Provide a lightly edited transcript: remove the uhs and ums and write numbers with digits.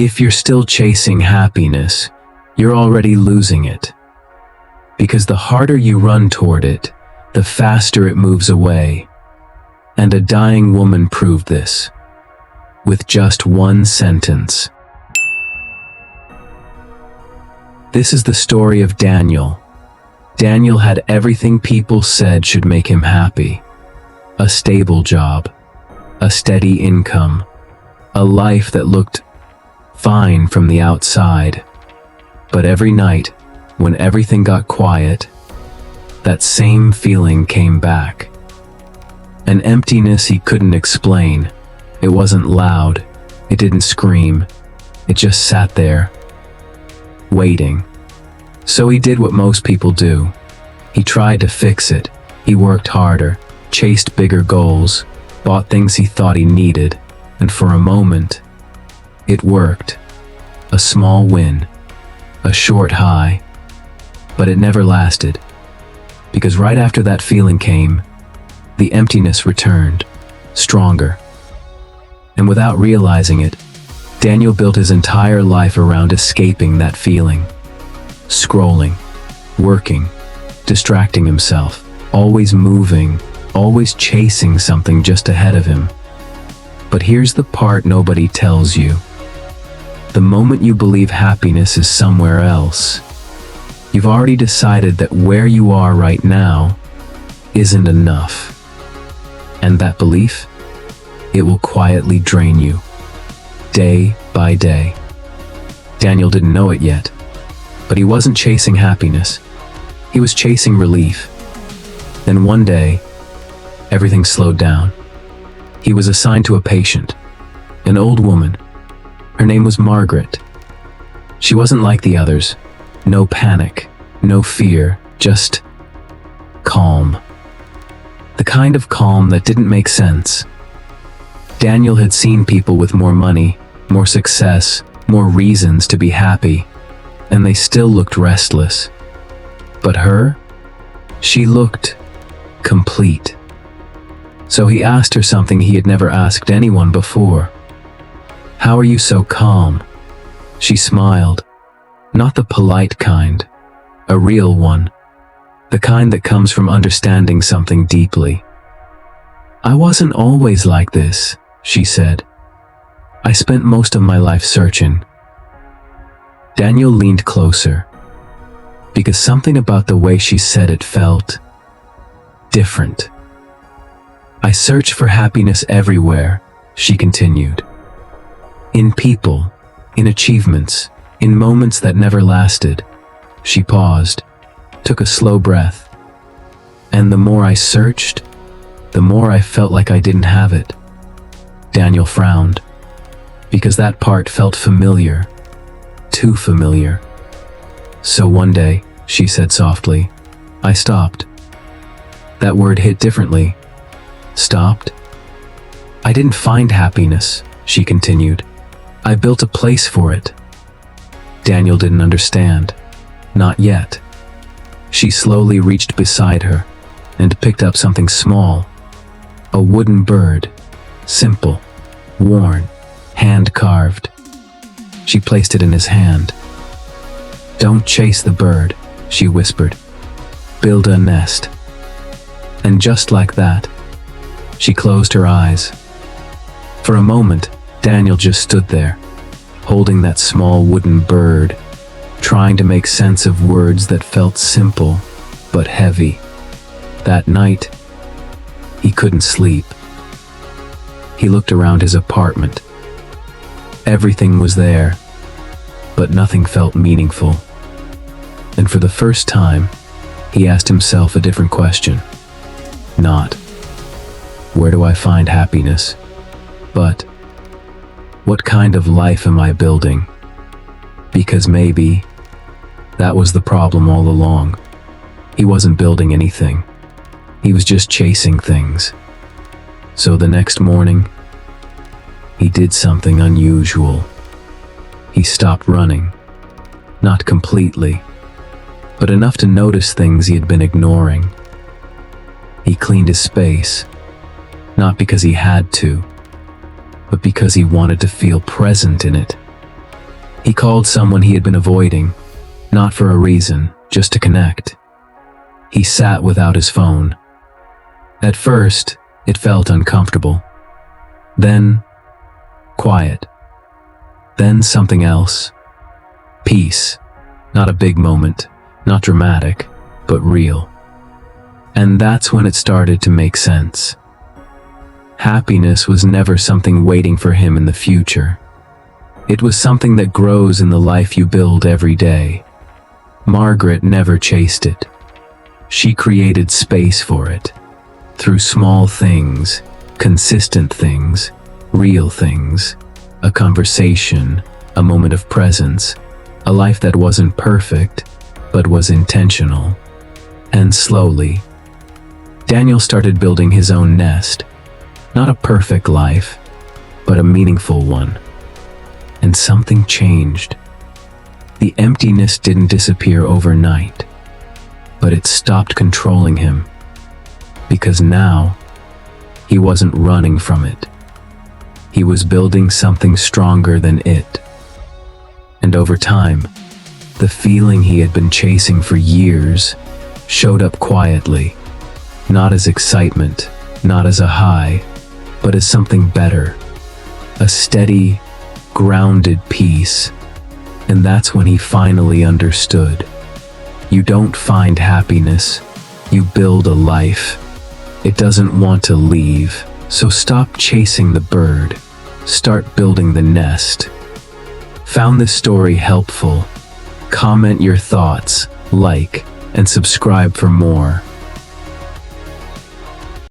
If you're still chasing happiness, you're already losing it. Because the harder you run toward it, the faster it moves away. And a dying woman proved this, with just one sentence. This is the story of Daniel. Daniel had everything people said should make him happy. A stable job, a steady income, a life that looked fine from the outside. But every night, when everything got quiet, that same feeling came back. An emptiness he couldn't explain. It wasn't loud, it didn't scream, it just sat there, waiting. So he did what most people do. He tried to fix it. He worked harder, chased bigger goals, bought things he thought he needed, and for a moment, it worked. A small win, a short high, but it never lasted. Because right after that feeling came, the emptiness returned, stronger. And without realizing it, Daniel built his entire life around escaping that feeling. Scrolling, working, distracting himself, always moving, always chasing something just ahead of him. But here's the part nobody tells you. The moment you believe happiness is somewhere else, you've already decided that where you are right now isn't enough. And that belief, it will quietly drain you, day by day. Daniel didn't know it yet, but he wasn't chasing happiness. He was chasing relief. Then one day, everything slowed down. He was assigned to a patient, an old woman. Her name was Margaret. She wasn't like the others. No panic, no fear, just calm. The kind of calm that didn't make sense. Daniel had seen people with more money, more success, more reasons to be happy, and they still looked restless. But her? She looked complete. So he asked her something he had never asked anyone before. "How are you so calm?" She smiled. Not the polite kind, a real one. The kind that comes from understanding something deeply. "I wasn't always like this," she said. "I spent most of my life searching." Daniel leaned closer, because something about the way she said it felt different. "I searched for happiness everywhere," she continued. "In people, in achievements, in moments that never lasted." She paused, took a slow breath. "And the more I searched, the more I felt like I didn't have it." Daniel frowned, because that part felt familiar, too familiar. "So one day," she said softly, "I stopped." That word hit differently. Stopped? "I didn't find happiness," she continued. "I built a place for it." Daniel didn't understand. Not yet. She slowly reached beside her and picked up something small. A wooden bird. Simple, worn, hand-carved. She placed it in his hand. "Don't chase the bird," she whispered. "Build a nest." And just like that, she closed her eyes. For a moment, Daniel just stood there, holding that small wooden bird, trying to make sense of words that felt simple but heavy. That night, he couldn't sleep. He looked around his apartment. Everything was there, but nothing felt meaningful. And for the first time, he asked himself a different question. Not, "Where do I find happiness?" but, "What kind of life am I building?" Because maybe that was the problem all along. He wasn't building anything. He was just chasing things. So the next morning, he did something unusual. He stopped running. Not completely, but enough to notice things he had been ignoring. He cleaned his space, not because he had to, but because he wanted to feel present in it. He called someone he had been avoiding, not for a reason, just to connect. He sat without his phone. At first, it felt uncomfortable. Then, quiet. Then something else. Peace. Not a big moment, not dramatic, but real. And that's when it started to make sense. Happiness was never something waiting for him in the future. It was something that grows in the life you build every day. Margaret never chased it. She created space for it. Through small things, consistent things, real things, a conversation, a moment of presence, a life that wasn't perfect, but was intentional. And slowly, Daniel started building his own nest. Not a perfect life, but a meaningful one. And something changed. The emptiness didn't disappear overnight, but it stopped controlling him. Because now, he wasn't running from it. He was building something stronger than it. And over time, the feeling he had been chasing for years showed up quietly, not as excitement, not as a high, but as something better, a steady, grounded peace. And that's when he finally understood. You don't find happiness, you build a life. It doesn't want to leave, so stop chasing the bird, start building the nest. Found this story helpful? Comment your thoughts, like, and subscribe for more.